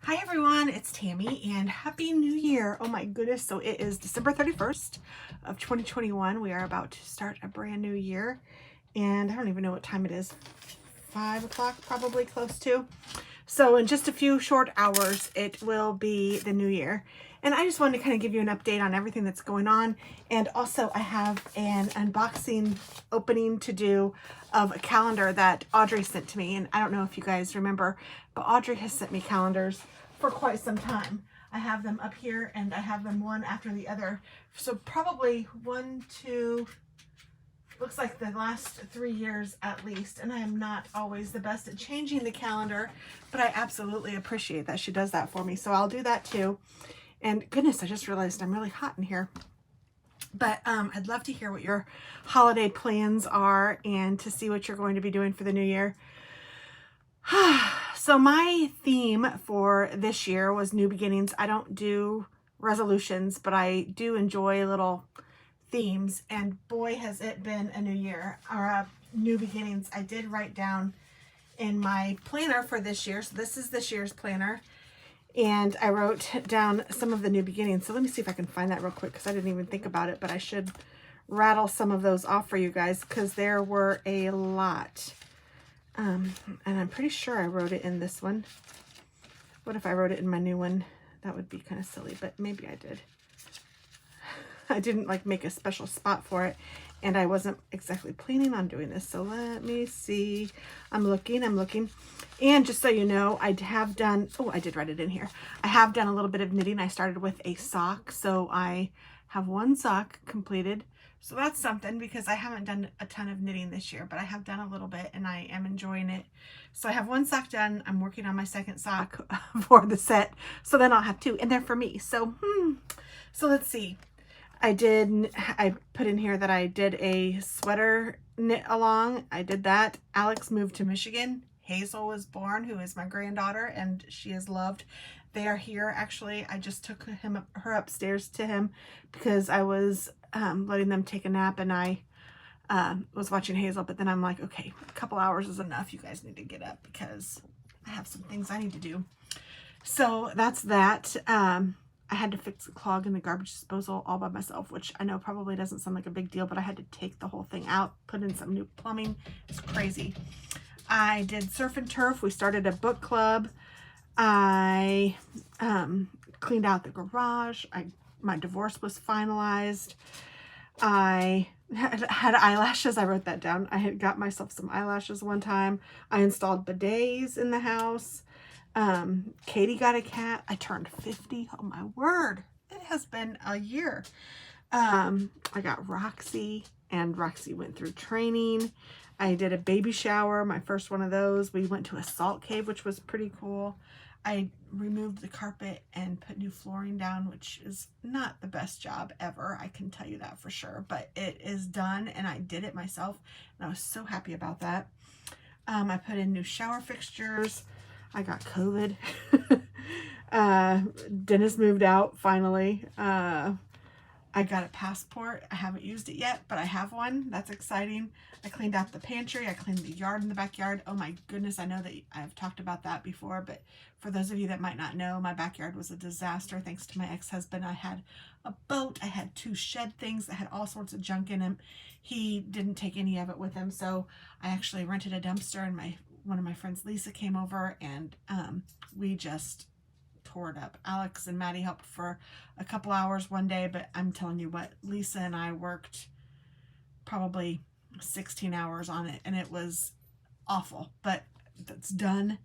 Hi everyone, it's Tammy and Happy New Year. Oh my goodness, so it is December 31st of 2021. We are about to start a brand new year and I don't even know what time it is. 5 o'clock, probably close to. So in just a few short hours, it will be the new year. And I just wanted to kind of give you an update on everything that's going on. And also I have an unboxing opening to do of a calendar that Audrey sent to me. And I don't know if you guys remember, but Audrey has sent me calendars for quite some time. I have them up here and I have them one after the other. So probably one, two, looks like the last 3 years at least, and I am not always the best at changing the calendar, but I absolutely appreciate that she does that for me. So I'll do that too. And goodness, I just realized I'm really hot in here. But I'd love to hear what your holiday plans are and to see what you're going to be doing for the new year. So my theme for this year was new beginnings. I don't do resolutions, but I do enjoy little themes, and boy has it been a new year or new beginnings. I did write down in my planner for this year, so this is this year's planner, and I wrote down some of the new beginnings. So let me see if I can find that real quick because I didn't even think about it, but I should rattle some of those off for you guys because there were a lot. And I'm pretty sure I wrote it in this one. What if I wrote it in my new one? That would be kind of silly, but maybe I did. I didn't like make a special spot for it, and I wasn't exactly planning on doing this. So let me see. I'm looking. And just so you know, I have done, oh, I did write it in here. I have done a little bit of knitting. I started with a sock. So I have one sock completed. So that's something because I haven't done a ton of knitting this year, but I have done a little bit and I am enjoying it. So I have one sock done. I'm working on my second sock for the set. So then I'll have two, and they're for me. So, so let's see. I put in here that I did a sweater knit along. I did that. Alex moved to Michigan. Hazel was born, who is my granddaughter, and she is loved. They are here. Actually, I just took her upstairs to him because I was letting them take a nap, and I was watching Hazel, but then I'm like, okay, a couple hours is enough. You guys need to get up because I have some things I need to do. So that's that. I had to fix the clog in the garbage disposal all by myself, which I know probably doesn't sound like a big deal, but I had to take the whole thing out, put in some new plumbing. It's crazy. I did surf and turf. We started a book club. I cleaned out the garage. My divorce was finalized. I had eyelashes. I wrote that down. I had got myself some eyelashes one time. I installed bidets in the house. Katie got a cat. I turned 50. Oh my word. It has been a year. I got Roxy, and Roxy went through training. I did a baby shower, my first one of those. We went to a salt cave, which was pretty cool. I removed the carpet and put new flooring down, which is not the best job ever. I can tell you that for sure, but it is done and I did it myself and I was so happy about that. I put in new shower fixtures. I got COVID. Dennis moved out finally. I got a passport. I haven't used it yet, but I have one. That's exciting. I cleaned out the pantry. I cleaned the yard in the backyard. Oh my goodness, I know that I've talked about that before, but for those of you that might not know, my backyard was a disaster thanks to my ex-husband. I had a boat. I had 2 shed things that had all sorts of junk in them. He didn't take any of it with him, so I actually rented a dumpster, and one of my friends, Lisa, came over, and we just tore it up. Alex and Maddie helped for a couple hours one day, but I'm telling you what, Lisa and I worked probably 16 hours on it, and it was awful, but that's done.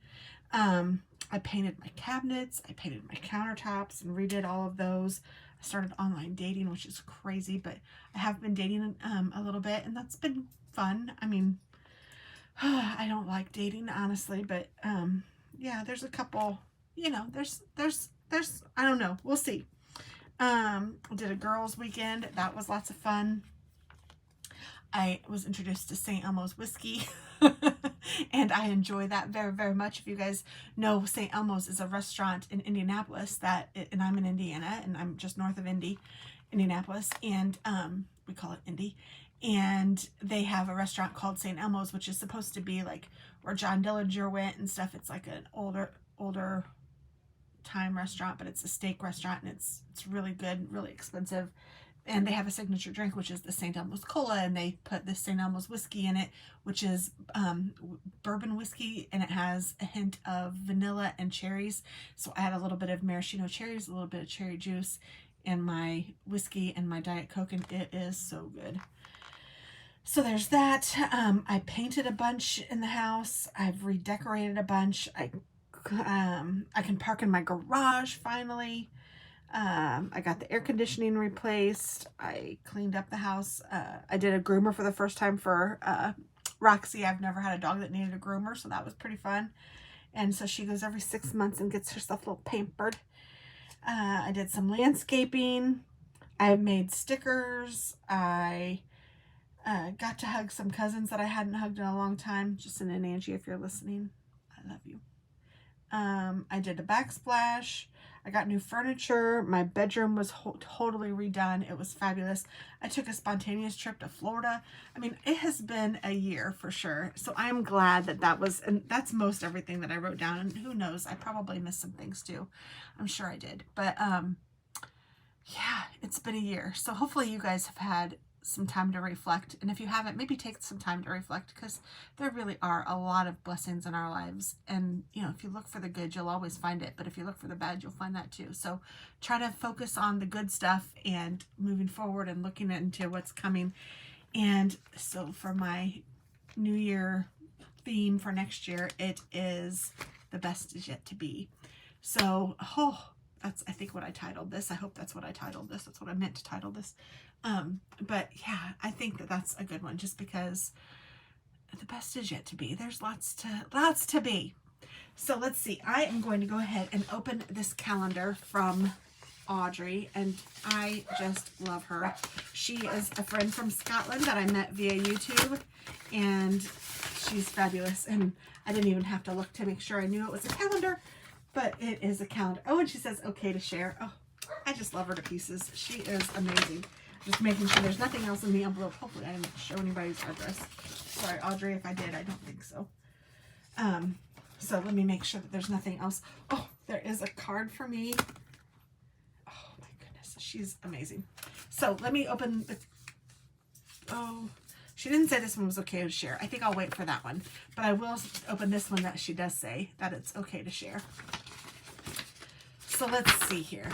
I painted my cabinets, I painted my countertops and redid all of those. I started online dating, which is crazy, but I have been dating a little bit, and that's been fun. I mean, I don't like dating, honestly, but yeah, there's a couple, you know, there's I don't know, we'll see. I did a girls weekend. That was lots of fun. I was introduced to St. Elmo's whiskey and I enjoy that very, very much. If you guys know, St. Elmo's is a restaurant in Indianapolis and I'm in Indiana, and I'm just north of Indianapolis, and we call it Indy. And they have a restaurant called St. Elmo's, which is supposed to be like where John Dillinger went and stuff. It's like an older time restaurant, but it's a steak restaurant, and it's really good, really expensive. And they have a signature drink, which is the St. Elmo's Cola, and they put this St. Elmo's whiskey in it, which is bourbon whiskey, and it has a hint of vanilla and cherries. So I had a little bit of maraschino cherries, a little bit of cherry juice in my whiskey and my Diet Coke, and it is so good. So there's that. I painted a bunch in the house. I've redecorated a bunch. I can park in my garage finally. I got the air conditioning replaced. I cleaned up the house. I did a groomer for the first time for Roxy. I've never had a dog that needed a groomer, so that was pretty fun. And so she goes every 6 months and gets herself a little pampered. I did some landscaping. I made stickers. I got to hug some cousins that I hadn't hugged in a long time. Justin and Angie, if you're listening, I love you. I did a backsplash. I got new furniture. My bedroom was totally redone. It was fabulous. I took a spontaneous trip to Florida. I mean, it has been a year for sure. So I'm glad that was, and that's most everything that I wrote down. And who knows, I probably missed some things too. I'm sure I did. But yeah, it's been a year. So hopefully you guys have had some time to reflect, and if you haven't, maybe take some time to reflect, because there really are a lot of blessings in our lives, and you know, if you look for the good, you'll always find it, but if you look for the bad, you'll find that too. So try to focus on the good stuff and moving forward and looking into what's coming. And so for my New Year theme for next year, it is the best is yet to be. So that's, I think, what I titled this. I hope that's what I titled this. That's what I meant to title this. But yeah, I think that's a good one, just because the best is yet to be. There's lots to be. So let's see. I am going to go ahead and open this calendar from Audrey, and I just love her. She is a friend from Scotland that I met via YouTube, and she's fabulous. And I didn't even have to look to make sure I knew it was a calendar, but it is a calendar. Oh, and she says, okay to share. Oh, I just love her to pieces. She is amazing. Just making sure there's nothing else in the envelope. Hopefully I didn't show anybody's address. Sorry, Audrey, if I did. I don't think so. So let me make sure that there's nothing else. Oh, there is a card for me. Oh my goodness, she's amazing. So let me open the... Oh, she didn't say this one was okay to share. I think I'll wait for that one. But I will open this one that she does say that it's okay to share. So let's see here.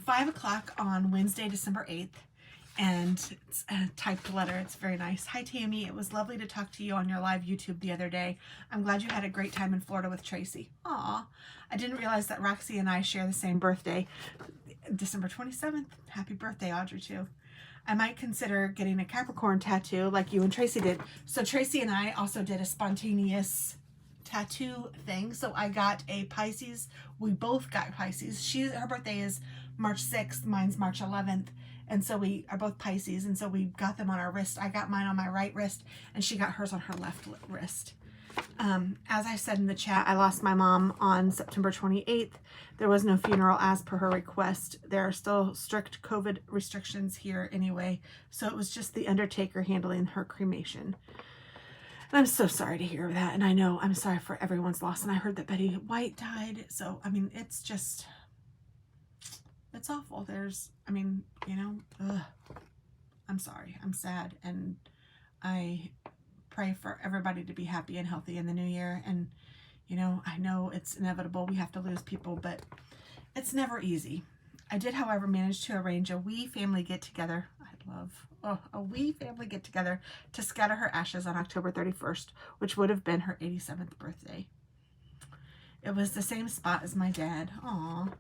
5 o'clock on Wednesday, December 8th, and it's a typed letter. It's very nice. Hi, Tammy. It was lovely to talk to you on your live YouTube the other day. I'm glad you had a great time in Florida with Tracy. Aw, I didn't realize that Roxy and I share the same birthday, December 27th. Happy birthday, Audrey, too. I might consider getting a Capricorn tattoo like you and Tracy did. So Tracy and I also did a spontaneous tattoo thing. So I got a Pisces. We both got Pisces. Her birthday is March 6th, mine's March 11th, and so we are both Pisces, and so we got them on our wrist. I got mine on my right wrist, and she got hers on her left wrist. As I said in the chat, I lost my mom on September 28th. There was no funeral as per her request. There are still strict COVID restrictions here anyway, so it was just the undertaker handling her cremation. And I'm so sorry to hear that, and I know I'm sorry for everyone's loss, and I heard that Betty White died, so I mean, it's just... it's awful. There's, I mean, you know, I'm sorry. I'm sad. And I pray for everybody to be happy and healthy in the new year. And, you know, I know it's inevitable. We have to lose people, but it's never easy. I did, however, manage to arrange a wee family get-together. I love, a wee family get-together to scatter her ashes on October 31st, which would have been her 87th birthday. It was the same spot as my dad. Aww.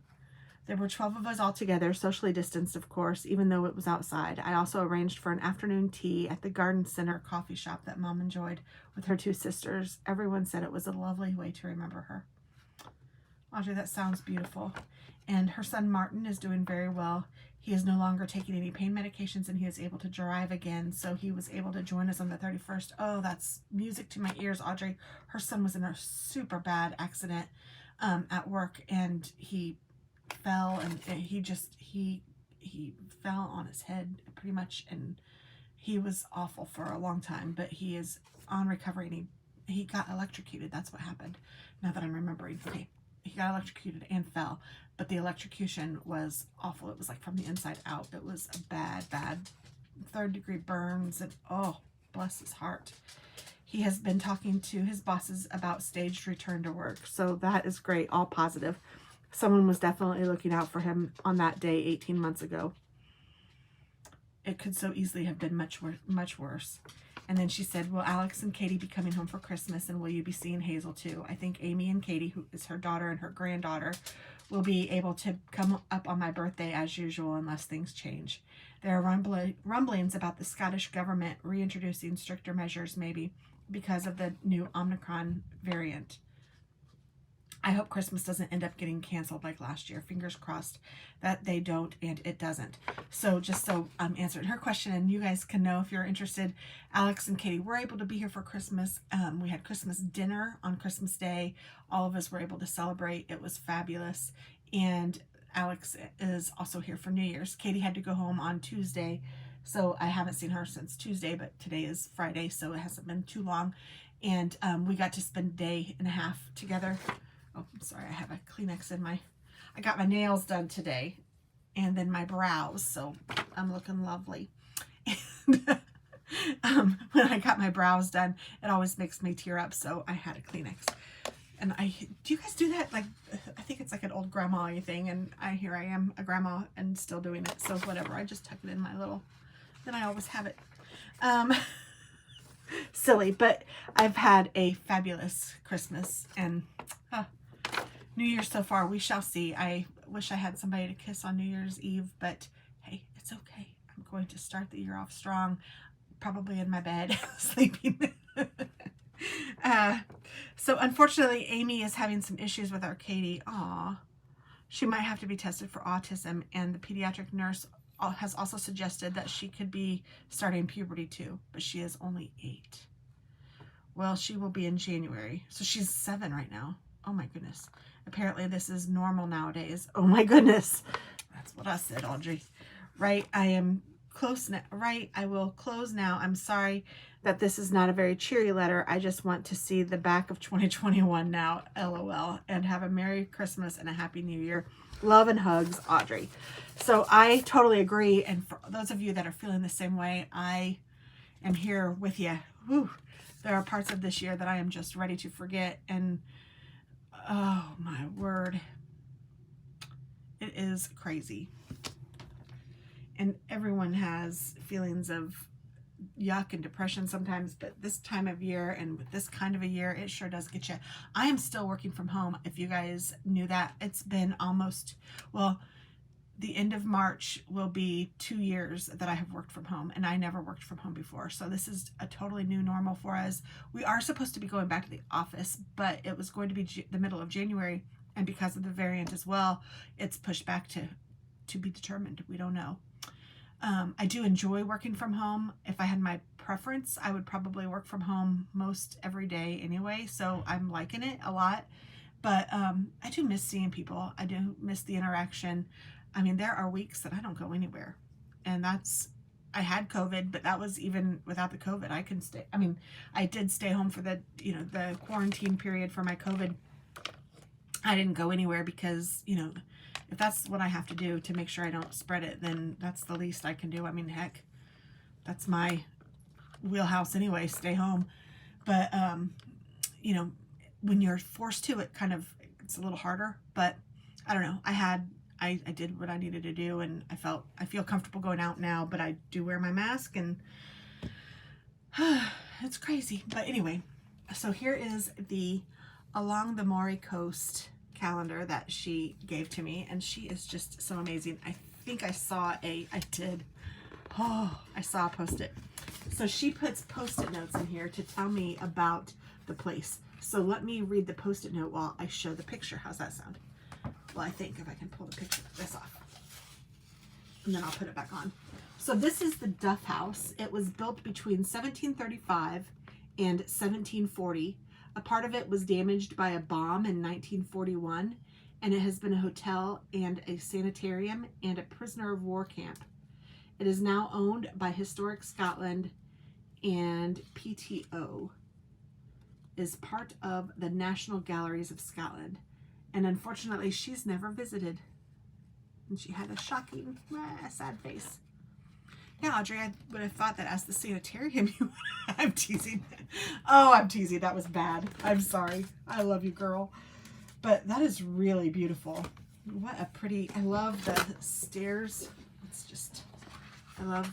There were 12 of us all together, socially distanced, of course, even though it was outside. I also arranged for an afternoon tea at the Garden Center coffee shop that Mom enjoyed with her 2 sisters. Everyone said it was a lovely way to remember her. Audrey, that sounds beautiful. And her son Martin is doing very well. He is no longer taking any pain medications, and he is able to drive again, so he was able to join us on the 31st. Oh, that's music to my ears, Audrey. Her son was in a super bad accident at work, and he fell, and he fell on his head pretty much, and he was awful for a long time, but he is on recovery, and he got electrocuted. That's what happened, now that I'm remembering. Okay, he got electrocuted and fell, but the electrocution was awful. It was like from the inside out. It was a bad, bad 3rd-degree burns, and oh, bless his heart. He has been talking to his bosses about staged return to work, so that is great, all positive. Someone was definitely looking out for him on that day 18 months ago. It could so easily have been much worse. And then she said, will Alex and Katie be coming home for Christmas, and will you be seeing Hazel too? I think Amy and Katie, who is her daughter and her granddaughter, will be able to come up on my birthday as usual unless things change. There are rumblings about the Scottish government reintroducing stricter measures, maybe because of the new Omicron variant. I hope Christmas doesn't end up getting canceled like last year. Fingers crossed that they don't and it doesn't. So just so I'm answering her question, and you guys can know if you're interested, Alex and Katie were able to be here for Christmas. We had Christmas dinner on Christmas Day. All of us were able to celebrate. It was fabulous. And Alex is also here for New Year's. Katie had to go home on Tuesday, so I haven't seen her since Tuesday, but today is Friday, so it hasn't been too long. And we got to spend a day and a half together. Oh, I'm sorry, I have a Kleenex in I got my nails done today, and then my brows, so I'm looking lovely. And when I got my brows done, it always makes me tear up, so I had a Kleenex. And do you guys do that? Like, I think it's like an old grandma-y thing, and here I am, a grandma, and still doing it, so whatever, I just tuck it in my little, then I always have it. Silly, but I've had a fabulous Christmas, and New Year's so far, we shall see. I wish I had somebody to kiss on New Year's Eve, but hey, it's okay. I'm going to start the year off strong, probably in my bed, sleeping. So unfortunately, Amy is having some issues with our Katie. Aw, she might have to be tested for autism, and the pediatric nurse has also suggested that she could be starting puberty too, but she is only 8. Well, she will be in January, so she's 7 right now. Oh my goodness. Apparently this is normal nowadays. Oh my goodness. That's what I said, Audrey. Right, I am close now. Right, I will close now. I'm sorry that this is not a very cheery letter. I just want to see the back of 2021 now, LOL, and have a Merry Christmas and a Happy New Year. Love and hugs, Audrey. So I totally agree, and for those of you that are feeling the same way, I am here with you. Whew. There are parts of this year that I am just ready to forget, and oh my word, it is crazy. And everyone has feelings of yuck and depression sometimes, but this time of year and with this kind of a year, it sure does get you. I am still working from home. If you guys knew that, it's been almost, well, the end of March will be 2 years that I have worked from home, and I never worked from home before. So this is a totally new normal for us. We are supposed to be going back to the office, but it was going to be the middle of January, and because of the variant as well, it's pushed back to be determined. We don't know. I do enjoy working from home. If I had my preference, I would probably work from home most every day anyway, so I'm liking it a lot. But I do miss seeing people. I do miss the interaction. I mean, there are weeks that I don't go anywhere, and I had COVID, but that was even without the COVID. I can stay. I mean, I did stay home for the quarantine period for my COVID. I didn't go anywhere because, if that's what I have to do to make sure I don't spread it, then that's the least I can do. I mean, heck, that's my wheelhouse anyway, stay home. But, when you're forced to, it's a little harder, but I don't know. I did what I needed to do, and I feel comfortable going out now, but I do wear my mask, and it's crazy. But anyway, so here is the Along the Moray Coast calendar that she gave to me, and she is just so amazing. I think I saw a Post-it. So she puts Post-it notes in here to tell me about the place. So let me read the Post-it note while I show the picture. How's that sound? Well, I think if I can pull the picture of this off, and then I'll put it back on. So this is the Duff House. It was built between 1735 and 1740. A part of it was damaged by a bomb in 1941, and it has been a hotel and a sanitarium and a prisoner of war camp. It is now owned by Historic Scotland, and PTO is part of the National Galleries of Scotland. And unfortunately, she's never visited. And she had a shocking, sad face. Yeah, Audrey, I would have thought that as the sanitarium you would. I'm teasing. Oh, I'm teasing. That was bad. I'm sorry. I love you, girl. But that is really beautiful. What a pretty, I love the stairs. It's just, I love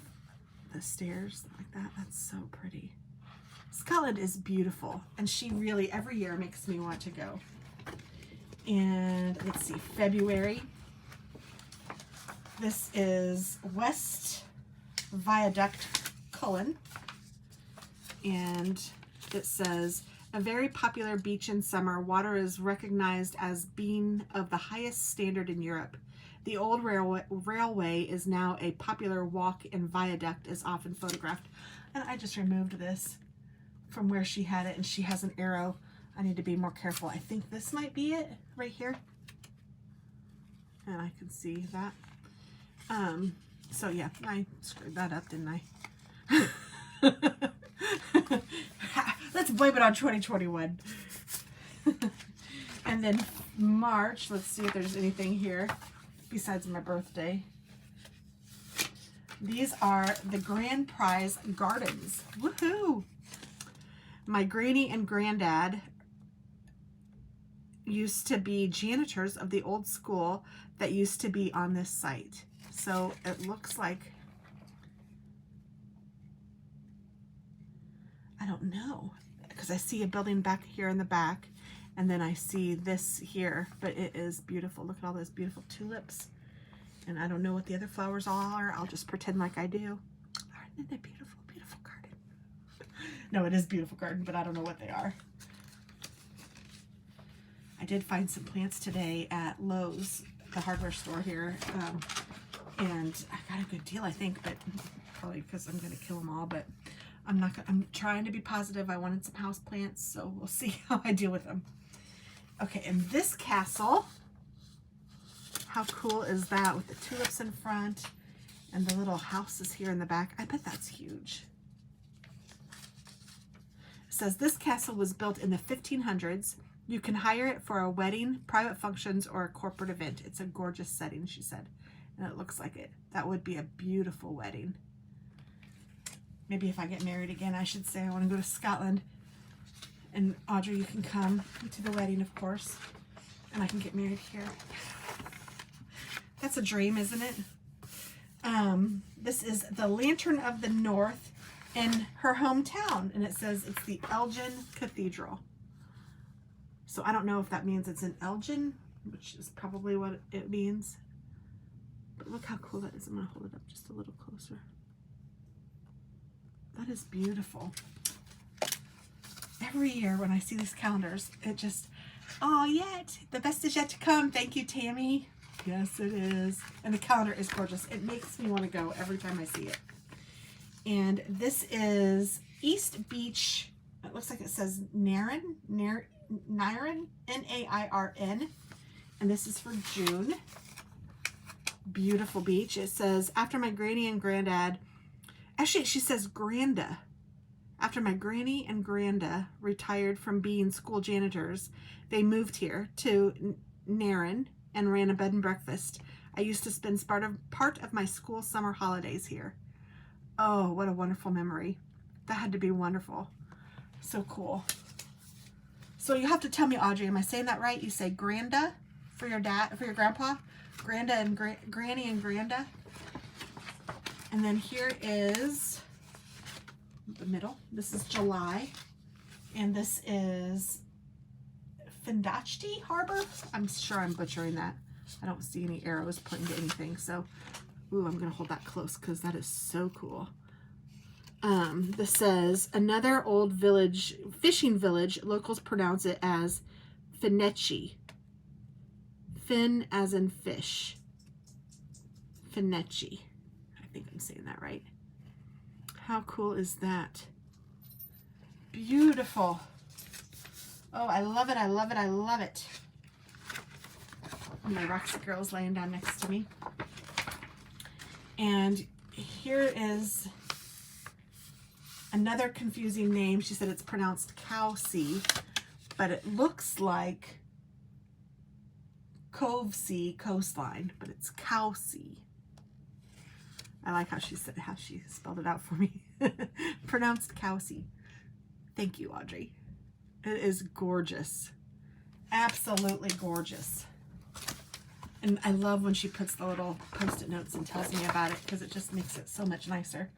the stairs like that. That's so pretty. Scotland is beautiful. And she really, every year makes me want to go. And let's see, February. This is West Viaduct, Cullen. And it says, a very popular beach in summer, water is recognized as being of the highest standard in Europe. The old railway is now a popular walk and viaduct is often photographed. And I just removed this from where she had it, and she has an arrow. I need to be more careful. I think this might be it right here. And I can see that. So yeah, I screwed that up, didn't I? Let's blame it on 2021. And then March, let's see if there's anything here besides my birthday. These are the Grand Prize Gardens. Woohoo! My granny and granddad used to be janitors of the old school that used to be on this site. So it looks like, I don't know, because I see a building back here in the back, and then I see this here, but it is beautiful. Look at all those beautiful tulips. And I don't know what the other flowers are. I'll just pretend like I do. Aren't they beautiful, beautiful garden? No, it is beautiful garden, but I don't know what they are. I did find some plants today at Lowe's, the hardware store here, and I got a good deal, I think, but probably because I'm going to kill them all, but I'm not. I'm trying to be positive. I wanted some house plants, so we'll see how I deal with them. Okay, and this castle, how cool is that with the tulips in front and the little houses here in the back? I bet that's huge. It says this castle was built in the 1500s. You can hire it for a wedding, private functions, or a corporate event. It's a gorgeous setting, she said, and it looks like it. That would be a beautiful wedding. Maybe if I get married again, I should say I want to go to Scotland. And Audrey, you can come to the wedding, of course. And I can get married here. That's a dream, isn't it? This is the Lantern of the North in her hometown. And it says it's the Elgin Cathedral. So I don't know if that means it's in Elgin, which is probably what it means. But look how cool that is. I'm going to hold it up just a little closer. That is beautiful. Every year when I see these calendars, it just, oh, yet. The best is yet to come. Thank you, Tammy. Yes, it is. And the calendar is gorgeous. It makes me want to go every time I see it. And this is East Beach. It looks like it says Nairn, N-A-I-R-N. And this is for June. Beautiful beach. It says, after my granny and granddad, actually, she says Granda. After my granny and granda retired from being school janitors, they moved here to Nairn and ran a bed and breakfast. I used to spend part of my school summer holidays here. Oh, what a wonderful memory. That had to be wonderful. So cool. So you have to tell me, Audrey, am I saying that right? You say Granda for your dad, for your grandpa? Granda and granny and granda. And then here is the middle. This is July. And this is Findachti Harbor. I'm sure I'm butchering that. I don't see any arrows pointing to anything. So, ooh, I'm going to hold that close because that is so cool. This says, another old village, fishing village. Locals pronounce it as Finetchi. Fin as in fish. Finetchi. I think I'm saying that right. How cool is that? Beautiful. Oh, I love it. I love it. I love it. My Roxy girl's laying down next to me. And here is another confusing name. She said it's pronounced Cowsea, but it looks like Cove Sea coastline, but it's Cow Sea. I like how she spelled it out for me. Pronounced Cow Sea. Thank you, Audrey. It is gorgeous. Absolutely gorgeous. And I love when she puts the little post-it notes and tells me about it, because it just makes it so much nicer.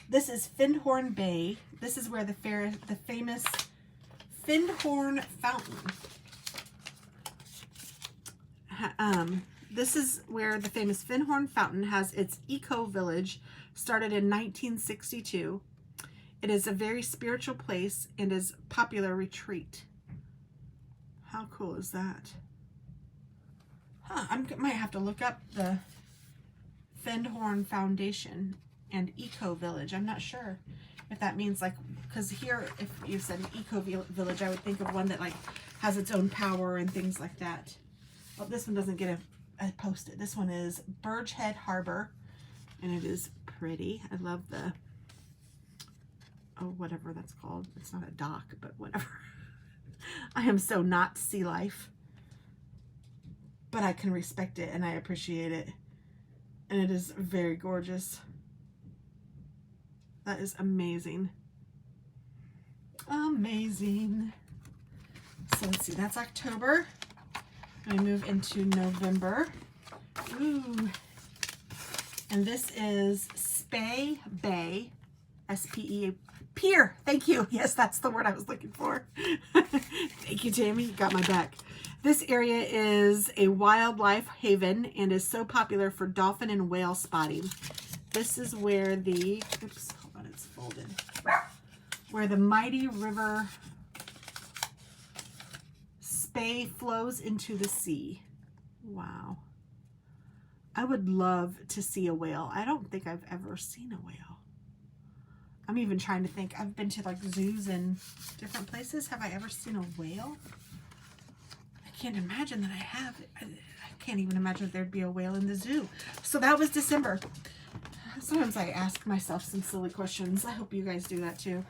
This is Findhorn Bay. This is where the famous Findhorn Fountain. This is where the famous Findhorn Fountain has its eco village, started in 1962. It is a very spiritual place and is a popular retreat. How cool is that? Huh, I might have to look up the Findhorn Foundation and Eco Village. I'm not sure if that means, like, because here, if you said an Eco Village, I would think of one that like has its own power and things like that. Well, this one doesn't get a post-it. This one is Burgehead Harbor, and it is pretty. I love the, oh, whatever that's called. It's not a dock, but whatever. I am so not sea life, but I can respect it and I appreciate it. And it is very gorgeous. That is amazing. Amazing. So let's see, that's October. I move into November. Ooh. And this is Spey Bay, S-P-E, Pier. Thank you. Yes, that's the word I was looking for. Thank you, Tammy. You got my back. This area is a wildlife haven and is so popular for dolphin and whale spotting. This is where the, oops, hold on, it's folded. Where the mighty river Spey flows into the sea. Wow. I would love to see a whale. I don't think I've ever seen a whale. I'm even trying to think. I've been to like zoos and different places. Have I ever seen a whale? I can't imagine that I have. I can't even imagine if there'd be a whale in the zoo. So that was December. Sometimes I ask myself some silly questions. I hope you guys do that too.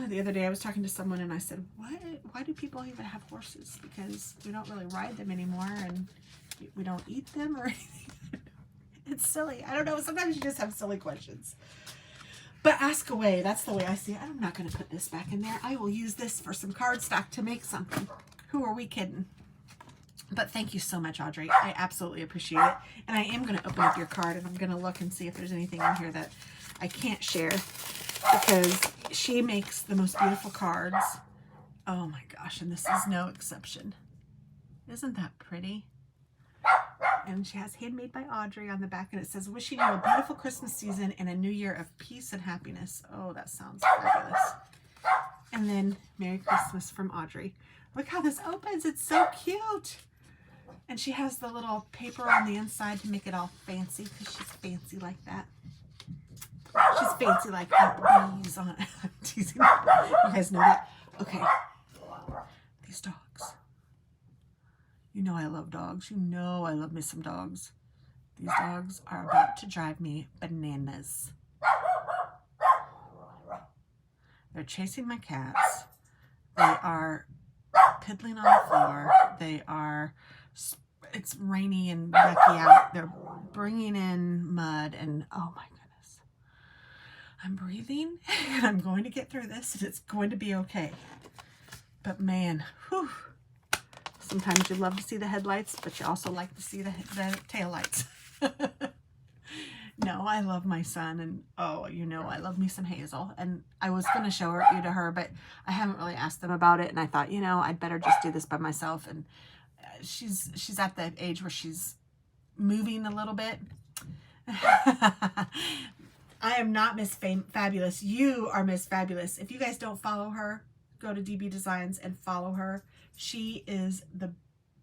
The other day I was talking to someone and I said, why do people even have horses? Because we don't really ride them anymore and we don't eat them or anything. It's silly. I don't know. Sometimes you just have silly questions. But ask away. That's the way I see it. I'm not going to put this back in there. I will use this for some cardstock to make something. Who are we kidding? But thank you so much, Audrey. I absolutely appreciate it. And I am going to open up your card and I'm going to look and see if there's anything in here that I can't share, because she makes the most beautiful cards. Oh my gosh. And this is no exception. Isn't that pretty? And she has handmade by Audrey on the back, and it says, wishing you a beautiful Christmas season and a new year of peace and happiness. Oh, that sounds fabulous. And then Merry Christmas from Audrey. Look how this opens. It's so cute. And she has the little paper on the inside to make it all fancy, because she's fancy like that. She's fancy like that. Bees on it. I'm teasing. You guys know that? Okay. These dogs. You know I love dogs. You know I love me some dogs. These dogs are about to drive me bananas. They're chasing my cats. They are piddling on the floor. They are, it's rainy and yucky out. They're bringing in mud and oh my goodness. I'm breathing and I'm going to get through this and it's going to be okay. But man, whew. Sometimes you love to see the headlights, but you also like to see the tail lights. No, I love my son, and oh, you know, I love me some Hazel. And I was going to show you to her, but I haven't really asked them about it. And I thought, you know, I'd better just do this by myself. And she's at the age where she's moving a little bit. I am not Miss Fabulous. You are Miss Fabulous. If you guys don't follow her, go to DB Designs and follow her. She is the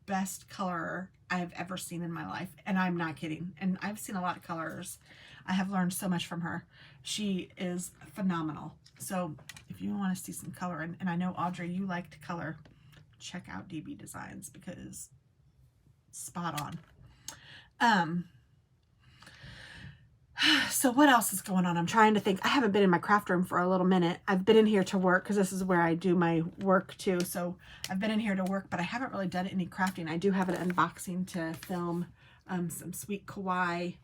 best colorer I have ever seen in my life. And I'm not kidding. And I've seen a lot of colorers. I have learned so much from her. She is phenomenal. So if you want to see some color, and I know, Audrey, you like to color, check out DB Designs, because spot on. So what else is going on? I'm trying to think. I haven't been in my craft room for a little minute. I've been in here to work because this is where I do my work too. So I've been in here to work, but I haven't really done any crafting. I do have an unboxing to film, some sweet kawaii,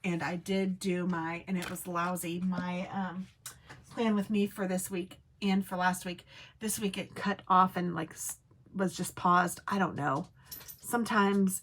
and I did do my, and it was lousy, my plan with me for this week and for last week. This week it cut off and like was just paused. I don't know. Sometimes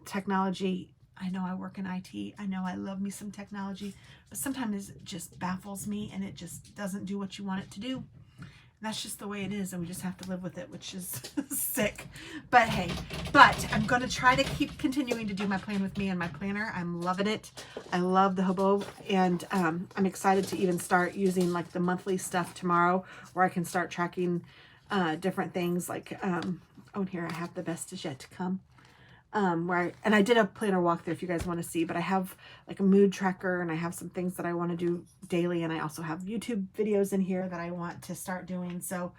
technology, I know I work in IT. I know I love me some technology, but sometimes it just baffles me and it just doesn't do what you want it to do. And that's just the way it is, and we just have to live with it, which is sick. But hey, I'm going to try to keep continuing to do my plan with me and my planner. I'm loving it. I love the hobo, and I'm excited to even start using like the monthly stuff tomorrow, where I can start tracking different things like, oh, here I have the best is yet to come. And I did a planner walkthrough if you guys want to see, but I have like a mood tracker, and I have some things that I want to do daily, and I also have YouTube videos in here that I want to start doing. So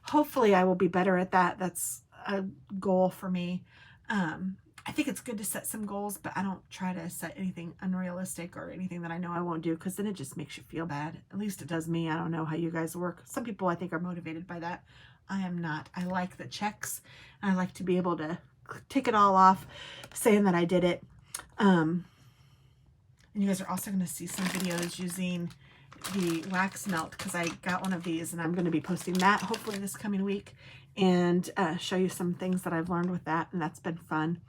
hopefully I will be better at that. That's a goal for me. I think it's good to set some goals, but I don't try to set anything unrealistic or anything that I know I won't do, because then it just makes you feel bad. At least it does me. I don't know how you guys work. Some people I think are motivated by that. I am not. I like the checks, and I like to be able to tick it all off saying that I did it. And you guys are also going to see some videos using the wax melt, because I got one of these, and I'm going to be posting that hopefully this coming week, and show you some things that I've learned with that, and that's been fun.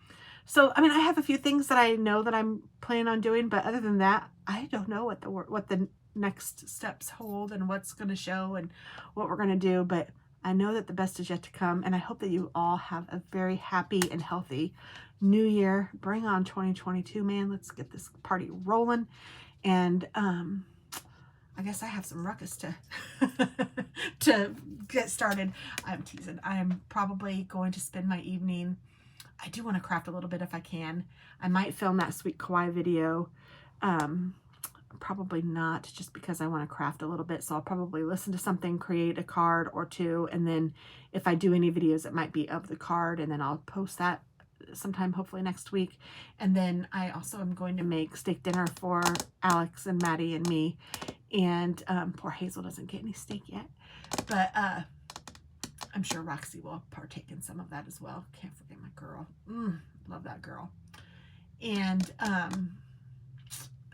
So I mean, I have a few things that I know that I'm planning on doing, but other than that, I don't know what the next steps hold and what's going to show and what we're going to do, but I know that the best is yet to come, and I hope that you all have a very happy and healthy new year. Bring on 2022, man. Let's get this party rolling. And I guess I have some ruckus to to get started. I'm teasing. I am probably going to spend my evening. I do want to craft a little bit if I can. I might film that sweet kawaii video. Probably not, just because I want to craft a little bit. So I'll probably listen to something, create a card or two, and then if I do any videos, it might be of the card, and then I'll post that sometime hopefully next week. And then I also am going to make steak dinner for Alex and Maddie and me, and poor Hazel doesn't get any steak yet, but I'm sure Roxy will partake in some of that as well. Can't forget my girl. Love that girl. And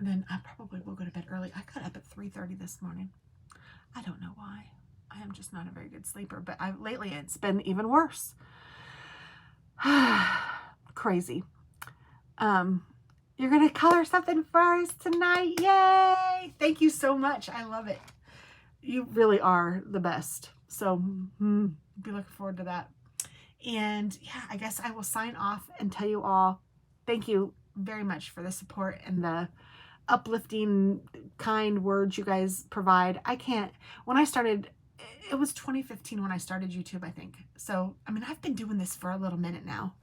then I probably will go to bed early. I got up at 3:30 this morning. I don't know why. I am just not a very good sleeper, but lately it's been even worse. Crazy. You're going to color something for us tonight. Yay! Thank you so much. I love it. You really are the best. So be looking forward to that. And yeah, I guess I will sign off and tell you all, thank you very much for the support and the uplifting, kind words you guys provide. When I started, it was 2015 when I started YouTube, I think. So, I mean, I've been doing this for a little minute now.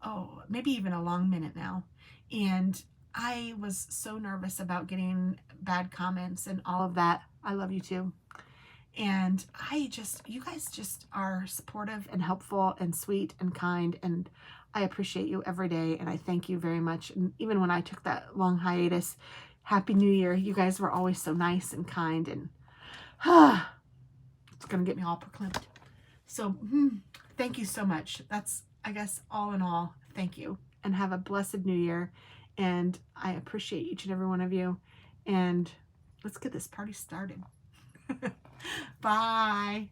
Oh, maybe even a long minute now. And I was so nervous about getting bad comments and all of that. I love you too. And you guys just are supportive and helpful and sweet and kind, and I appreciate you every day, and I thank you very much. And even when I took that long hiatus, Happy New Year, you guys were always so nice and kind, and it's gonna get me all proclaimed. So thank you so much. That's, I guess, all in all, thank you, and have a blessed New Year. And I appreciate each and every one of you, and let's get this party started. Bye.